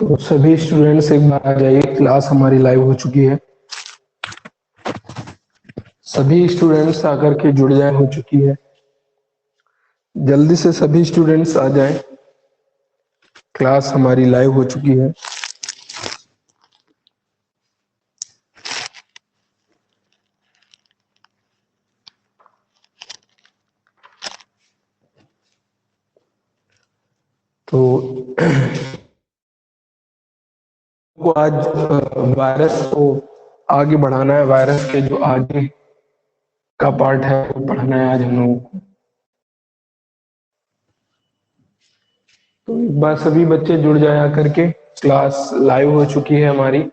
तो सभी स्टूडेंट्स एक बार आ जाइए, क्लास हमारी लाइव हो चुकी है। सभी स्टूडेंट्स आकर के जुड़ जाए, हो चुकी है। जल्दी से सभी स्टूडेंट्स आ जाएं, क्लास हमारी लाइव हो चुकी है। तो को आज वायरस को आगे बढ़ाना है। वायरस के जो आगे का पार्ट है वो पढ़ना है आज हम लोगों को। तो एक बार सभी बच्चे जुड़ जाया करके, क्लास लाइव हो चुकी है हमारी।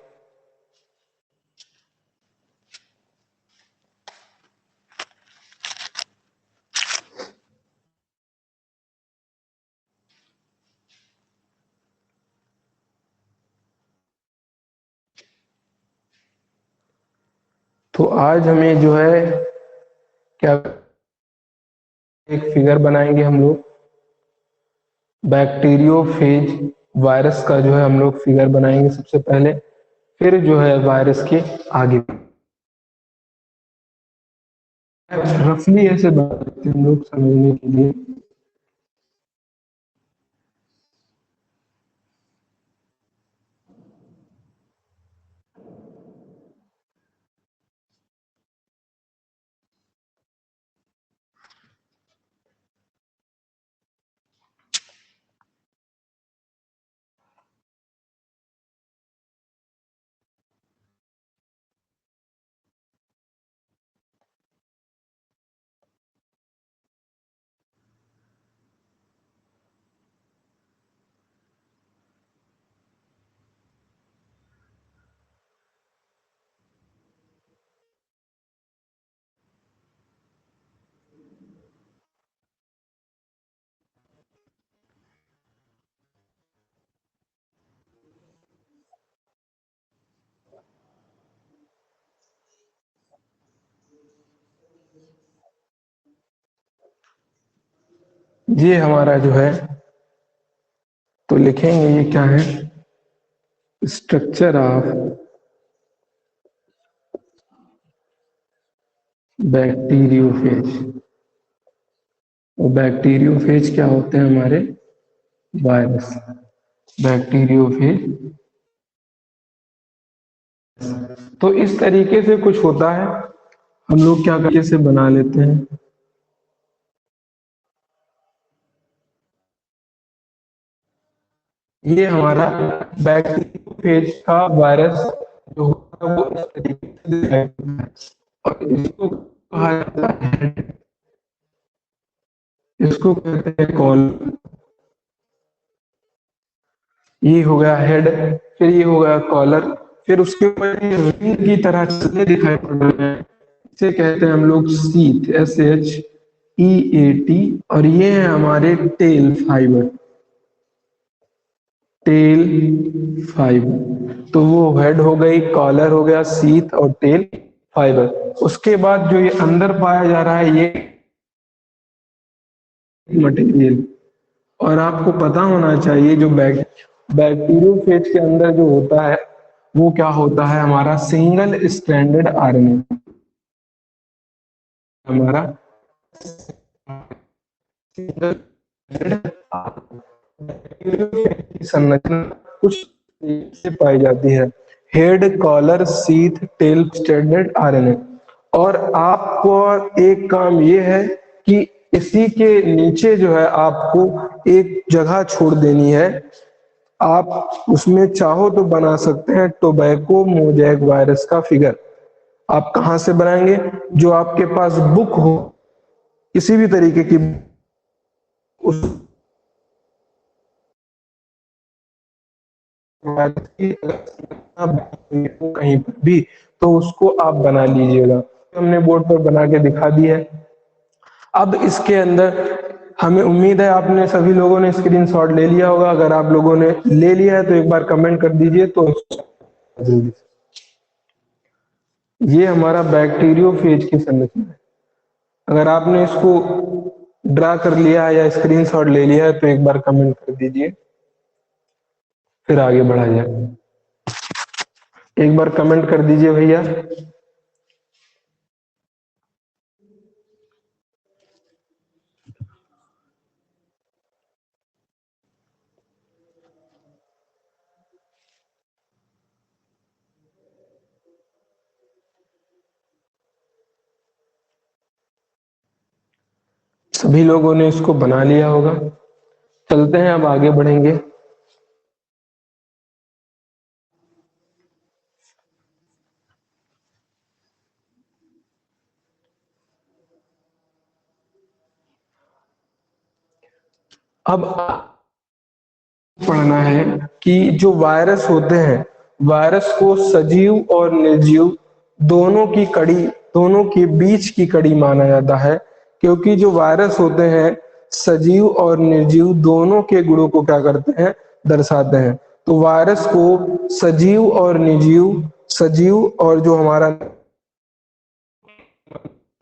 तो आज हमें जो है क्या, एक फिगर बनाएंगे हम लोग। बैक्टीरियोफेज वायरस का जो है हम लोग फिगर बनाएंगे सबसे पहले, फिर जो है वायरस के आगे रफली ऐसे बनाते हैं हम लोग समझने के लिए। ये हमारा जो है, तो लिखेंगे ये क्या है, स्ट्रक्चर ऑफ बैक्टीरियोफेज। और बैक्टीरियोफेज क्या होते हैं हमारे, वायरस। बैक्टीरियोफेज तो इस तरीके से कुछ होता है, हम लोग क्या करके से बना लेते हैं। ये हमारा बैक्टीरियोफेज का वायरस जो होता है वो इस तरीके से दिखाई देता है। और इसको कहा जाता है, इसको कहते हैं कॉल। ये हो गया हेड, फिर ये हो गया कॉलर, फिर उसके ऊपर ये रिंग की तरह चलने दिखाई पड़ रहे हैं, इसे कहते हैं हम लोग सीथ, SHEAT। और ये है हमारे टेल फाइबर। टेल फाइबर तो वो हेड हो गई, कॉलर हो गया, सीथ और टेल फाइबर। उसके बाद जो ये अंदर पाया जा रहा है ये मटेरियल। और आपको पता होना चाहिए जो बैक्टीरियोफेज के अंदर जो होता है वो क्या होता है, हमारा सिंगल स्ट्रैंडेड RNA। हमारा सिंगल की संरचना कुछ से पाई जाती है, head, collar, sheath, tail, stranded RNA। और आपको एक काम ये है कि इसी के नीचे जो है आपको एक जगह छोड़ देनी है। आप उसमें चाहो तो बना सकते हैं टोबैको मोजैक वायरस का फिगर। आप कहां से बनाएंगे, जो आपके पास बुक हो किसी भी तरीके की, उस कहीं पर भी, तो उसको आप बना लीजिएगा। हमने बोर्ड पर बना के दिखा दिया है। अब इसके अंदर हमें उम्मीद है आपने सभी लोगों ने स्क्रीनशॉट ले लिया होगा। अगर आप लोगों ने ले लिया है तो एक बार कमेंट कर दीजिए। तो जल्दी, ये हमारा बैक्टीरियोफेज की संरचना है। अगर आपने इसको ड्रा कर लिया है या स्क्रीनशॉट ले लिया है तो एक बार कमेंट कर दीजिए। फिर आगे बढ़ा जाए। एक बार कमेंट कर दीजिए भैया। सभी लोगों ने इसको बना लिया होगा। चलते हैं, अब आगे बढ़ेंगे। अब पढ़ना है कि जो वायरस होते हैं, वायरस को सजीव और निर्जीव दोनों की कड़ी, दोनों के बीच की कड़ी माना जाता है, क्योंकि जो वायरस होते हैं सजीव और निर्जीव दोनों के गुणों को क्या करते हैं, दर्शाते हैं। तो वायरस को सजीव और निर्जीव, सजीव और जो हमारा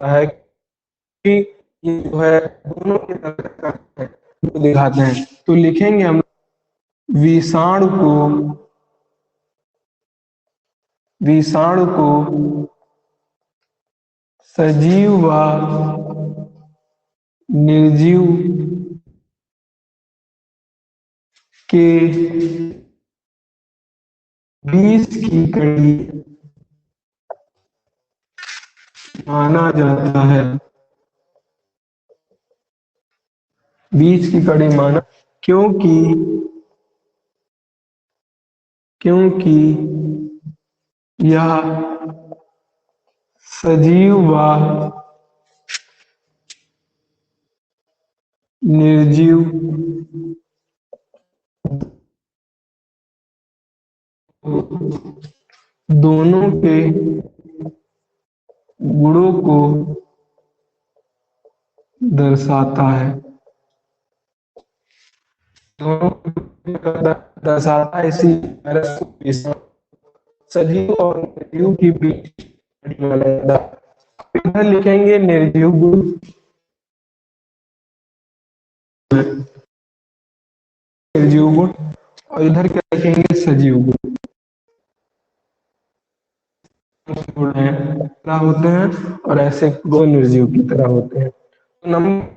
है कि ये जो है दोनों के तरह है, वो दिखाते हैं। तो लिखेंगे हम विषाणु को, विषाणु को सजीव व निर्जीव के बीच की कड़ी माना जाता है। बीच की कड़ी माना, क्योंकि क्योंकि यह सजीव व निर्जीव दोनों के गुणों को दर्शाता है। दोनों को दर्शाता है, इसी वायरस को सजीव और निर्जीव की बीच माना जाता है। इधर लिखेंगे निर्जीव गुण, निर्जीव गुण, और इधर क्या लिखेंगे, सजीव गुण। गुण है तरह होते हैं और ऐसे गुण निर्जीव की तरह होते हैं। तो नंबर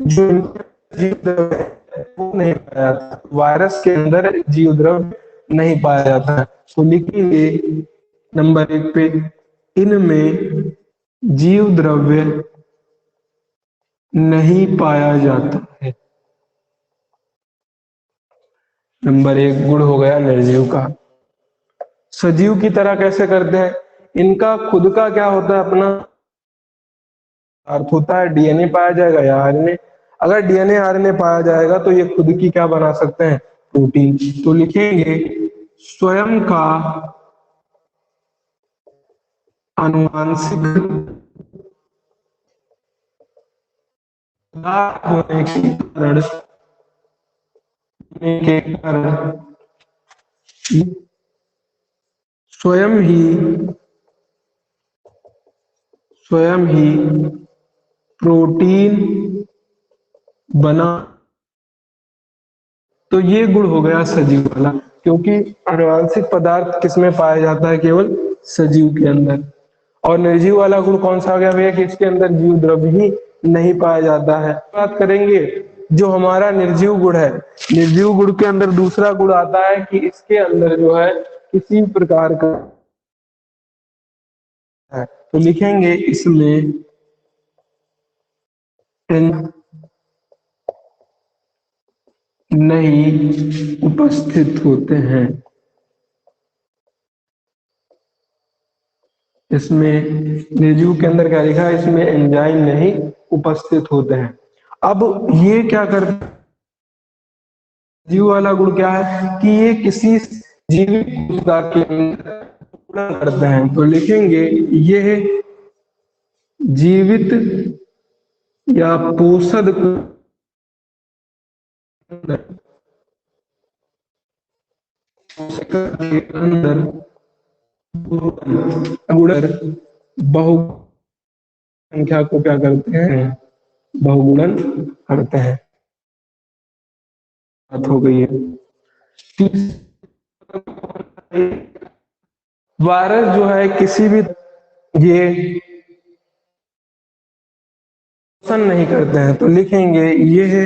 जो जीव द्रव्य है, वो नहीं पाया जाता, वायरस के अंदर जीव द्रव्य नहीं पाया जाता है। तो लिखेंगे नंबर 1 पे, इनमें जीव द्रव्य नहीं पाया जाता है। नंबर 1 गुण हो गया निर्जीव का। सजीव की तरह कैसे करते हैं, इनका खुद का क्या होता है, अपना अर्थ होता है, डीएनए पाया जाएगा या आरएनए। अगर डीएनए आरएनए पाया जाएगा तो ये खुद की क्या बना सकते हैं, प्रोटीन। तो लिखेंगे स्वयं का आनुवांशिक होने के कारण स्वयं ही स्वयं ही प्रोटीन बना। तो ये गुण हो गया सजीव वाला, क्योंकि आनुवांशिक पदार्थ किसमें पाया जाता है, केवल सजीव के अंदर। और निर्जीव वाला गुण कौन सा आ गया भैया, कि इसके अंदर जीव द्रव्य ही नहीं पाया जाता है। बात करेंगे जो हमारा निर्जीव गुण है, निर्जीव गुण के अंदर दूसरा गुण आता है कि इसके अंदर जो है किसी प्रकार का है। तो लिखेंगे इसमें नहीं उपस्थित होते हैं। इसमें निर्जीव के अंदर क्या लिखा है, इसमें एंजाइम नहीं उपस्थित होते हैं। अब ये क्या करते हैं, जीव वाला गुण क्या है कि ये किसी जीवित कोशिका के अंदर पूर्ण करते हैं। तो लिखेंगे ये जीवित या पोषक कोशिका के अंदर गुणन बहु संख्या को क्या करते हैं, बहुगुणन करते हैं। बात हो गई है। वायरस जो है किसी भी ये पसंद नहीं करते हैं, तो लिखेंगे ये है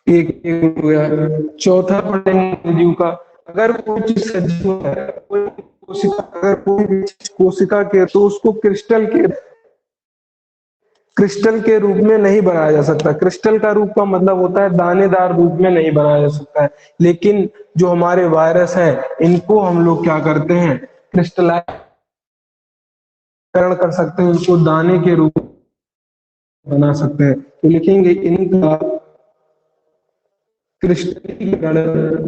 एक हो गया। चौथा पढ़ेंगे जीव का। अगर कोई चीज सजीव है, कोई कोशिका, अगर कोई भी चीज कोशिका के, तो उसको क्रिस्टल के रूप में नहीं बनाया जा सकता। क्रिस्टल का रूप का मतलब होता है दानेदार रूप में नहीं बनाया जा सकता है। लेकिन जो हमारे वायरस है, इनको हम लोग क्या करते हैं, क्रिस्टलाइजरण कर सकते हैं, इनको दाने के रूप में बना सकते हैं। तो लिखेंगे इनका क्रिस्टलीकरण,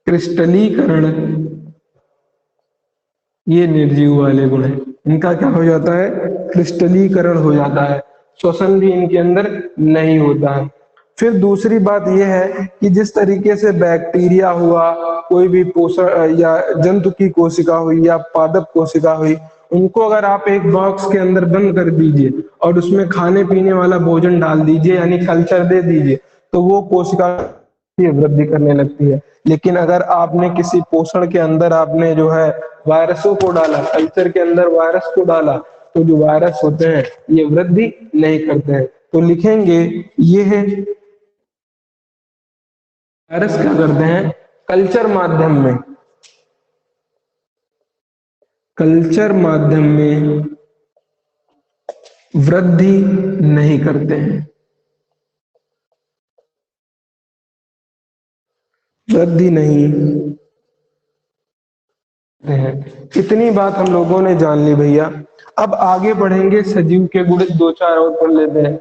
क्रिस्टलीकरण ये निर्जीव वाले गुण है। इनका क्या हो जाता है, क्रिस्टलीकरण हो जाता है, श्वसन भी इनके अंदर नहीं होता है। फिर दूसरी बात यह है कि जिस तरीके से बैक्टीरिया हुआ, कोई भी पोषण या जंतु की कोशिका हुई या पादप कोशिका हुई, उनको अगर आप एक बॉक्स के अंदर बंद कर दीजिए और उसमें खाने पीने वाला भोजन डाल दीजिए, यानी कल्चर दे दीजिए, तो वो कोशिका वृद्धि करने लगती है। लेकिन अगर आपने किसी पोषण के अंदर आपने जो है वायरसों को डाला, कल्चर के अंदर वायरस को डाला, तो जो वायरस होते हैं ये वृद्धि नहीं करते हैं। तो लिखेंगे ये है, वायरस क्या करते हैं, कल्चर माध्यम में, कल्चर माध्यम में वृद्धि नहीं करते हैं, वृद्धि नहीं करते हैं। इतनी बात हम लोगों ने जान ली भैया। अब आगे बढ़ेंगे, सजीव के गुण दो चार और पढ़ लेते हैं।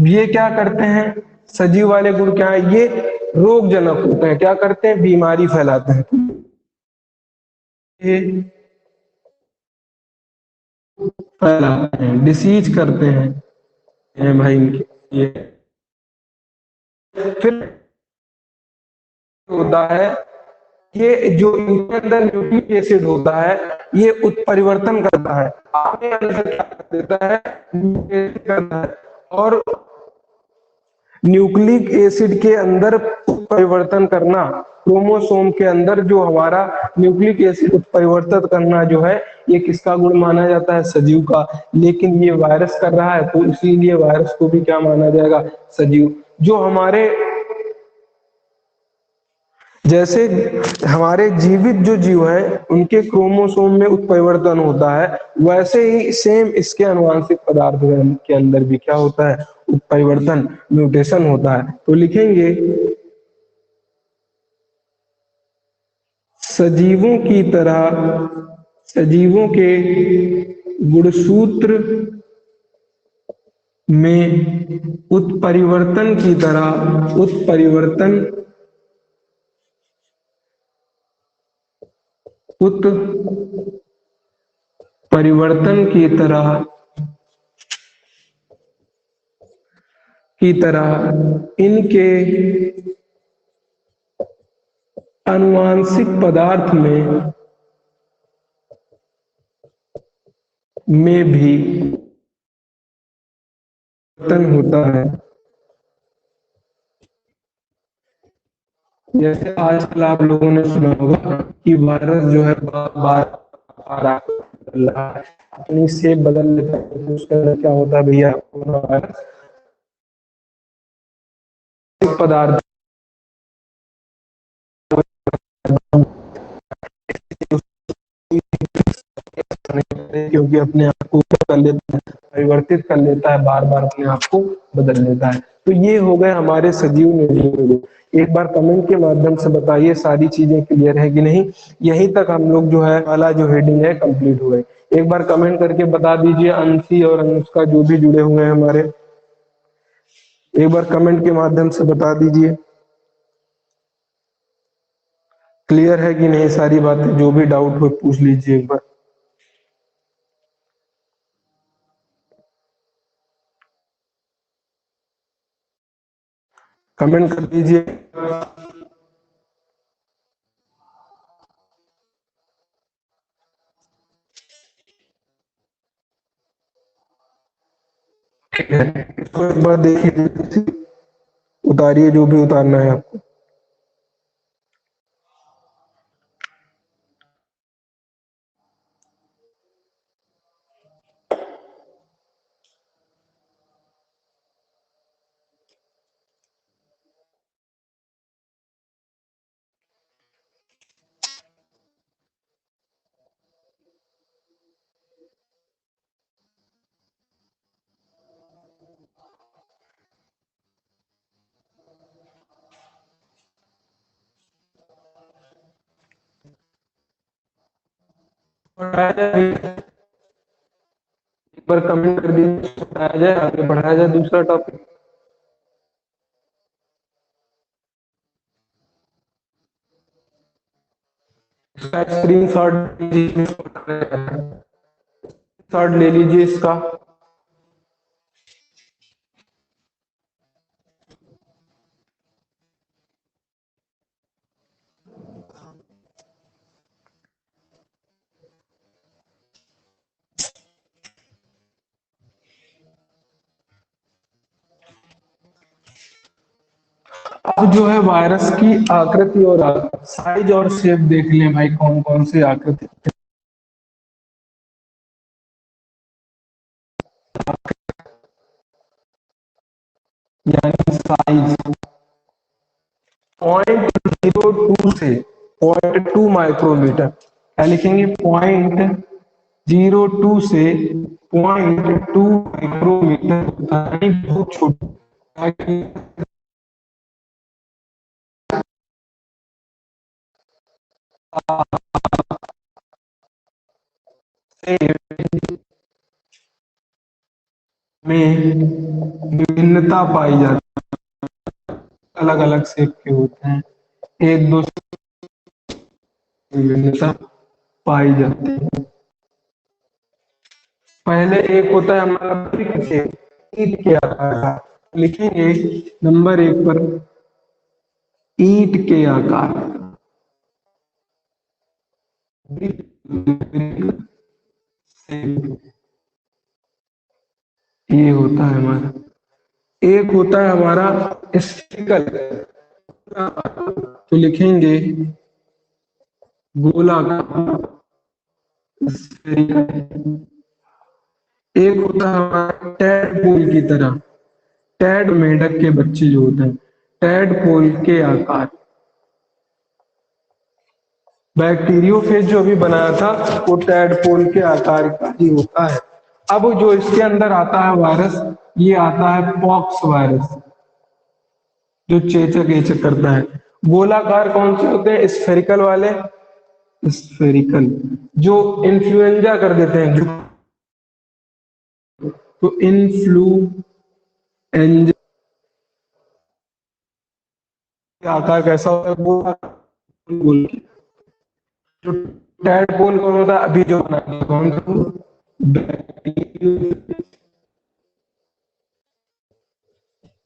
ये क्या करते हैं, सजीव वाले गुण क्या है, ये रोग जनक होते हैं। क्या करते हैं, बीमारी फैलाते हैं। ये फैलाते हैं, डिसीज करते हैं भाई इनके। ये फिर होता है, ये जो इनके अंदर न्यूक्लिक एसिड होता है, ये उत्परिवर्तन करता है, आपके अंदर क्या कर देता है, न्यूक्लिक एसिड करता है। और न्यूक्लिक एसिड के अंदर परिवर्तन करना, क्रोमोसोम के अंदर जो हमारा न्यूक्लिक एसिड उत्परिवर्तित करना जो है, ये किसका गुण माना जाता है, सजीव का। लेकिन ये वायरस कर रहा है, तो इसीलिए वायरस को भी क्या माना जाएगा, सजीव। जो हमारे, जैसे हमारे जीवित जो जीव हैं, उनके क्रोमोसोम में उत्परिवर्तन होता है, वैसे ही सेम इसके अनुवांशिक पदार्थ के अंदर भी क्या होता है, उत्परिवर्तन, म्यूटेशन होता है। तो लिखेंगे सजीवों की तरह, सजीवों के गुणसूत्र में उत्परिवर्तन की तरह, उत्परिवर्तन, उत्परिवर्तन की तरह इनके आनुवांशिक पदार्थ में भी परिवर्तन होता है। जैसे आजकल आप लोगों ने सुना होगा कि वायरस जो है बार आ रहा है, अपनी शेप बदल लेता है, तो उसके अंदर क्या होता है भैया, कोरोना वायरस पदार्थ, क्योंकि अपने आप को कर लेता है, परिवर्तित कर लेता है, बार बार अपने आप को बदल लेता है। तो ये हो गए हमारे सजीव निर्जीव। एक बार कमेंट के माध्यम से बताइए सारी चीजें क्लियर है कि नहीं। यहीं तक हम लोग जो है वाला जो हेडिंग है कंप्लीट हो गए। एक बार कमेंट करके बता दीजिए, अंशी और अनुष्का जो भी जुड़े हुए हैं हमारे, एक बार कमेंट के माध्यम से बता दीजिए क्लियर है कि नहीं। सारी बातें जो भी डाउट हो पूछ लीजिए एक बार, कमेंट कर दीजिए। ठीक है, इसको एक बार देखिए, उतारिए जो भी उतारना है आपको। एक बार कमेंट कर दीजिए, बताया जाए, आगे बढ़ाया जाए दूसरा टॉपिक। इसका स्क्रीन शॉट ले लीजिए इसका। अब जो है वायरस की आकृति और साइज और शेप देख लें भाई, कौन कौन सी आकृति। यानी साइज 0.02 से 0.2 माइक्रोमीटर, क्या लिखेंगे, 0.02 से 0.2 माइक्रोमीटर, यानी बहुत छोटी में विभिन्नता पाई जाती है, अलग अलग शेप के होते हैं, एक दो विभिन्नता पाई जाती है। पहले एक होता है हमारा वृत्त शेप, ईंट के आकार का, लिखेंगे नंबर 1 पर ईंट के आकार, ये होता है हमारा। एक होता है हमारा स्फेरिकल, तो लिखेंगे गोलाकार स्फेरिकल। एक होता है हमारा टैडपोल की तरह, टैड मेंढक के बच्चे जो होते हैं, टैडपोल के आकार। बैक्टीरियोफेज जो अभी बनाया था वो टैडपोल के आकार का ही होता है। अब जो इसके अंदर आता है वायरस, ये आता है पॉक्स वायरस, जो चेचक एचक करता है। गोलाकार कौन से होते हैं, स्फेरिकल वाले, स्फेरिकल जो इन्फ्लुएंजा कर देते हैं, तो इन्फ्लुएंजा का आकार कैसा होता है, वो गोल। जो टैडपोल कौन होता है, अभी जो बना दिया, कौन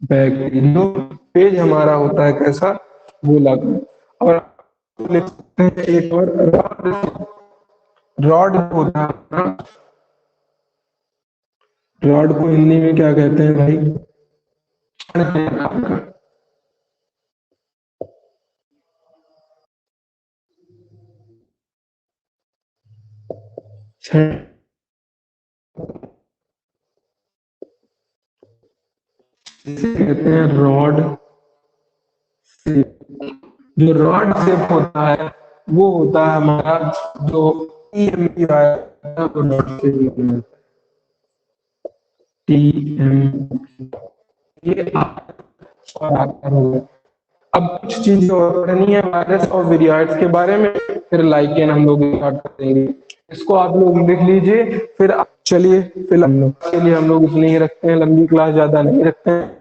बैक्टीरियो पेज हमारा होता है कैसा, गोलाकार। और लिखते हैं एक और रॉड, रॉड होता है ना, रॉड को हिंदी में क्या कहते हैं भाई, इसे कहते हैं रॉड शेप। जो रॉड शेप होता है वो होता है हमारा जो टीएमपी रॉड शेप, टीएम, ये और आकार होगा। अब कुछ चीजें और पढ़नी है वायरस और विरियाइड्स के बारे में, फिर लाइकेन हम लोग स्टार्ट करेंगे। इसको आप लोग लिख लीजिए, फिर चलिए, फिर हम लोग के लिए हम लोग इतने ही रखते हैं, लंबी क्लास ज्यादा नहीं रखते हैं,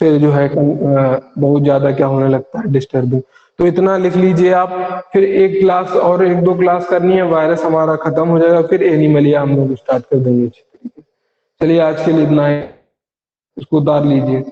फिर जो है बहुत ज्यादा क्या होने लगता है, डिस्टर्बिंग। तो इतना लिख लीजिए आप, फिर एक क्लास और एक दो क्लास करनी है, वायरस हमारा खत्म हो जाएगा, फिर एनिमलिया हम लोग स्टार्ट कर देंगे। चलिए आज के लिए इतना है, इसको उतार लीजिए।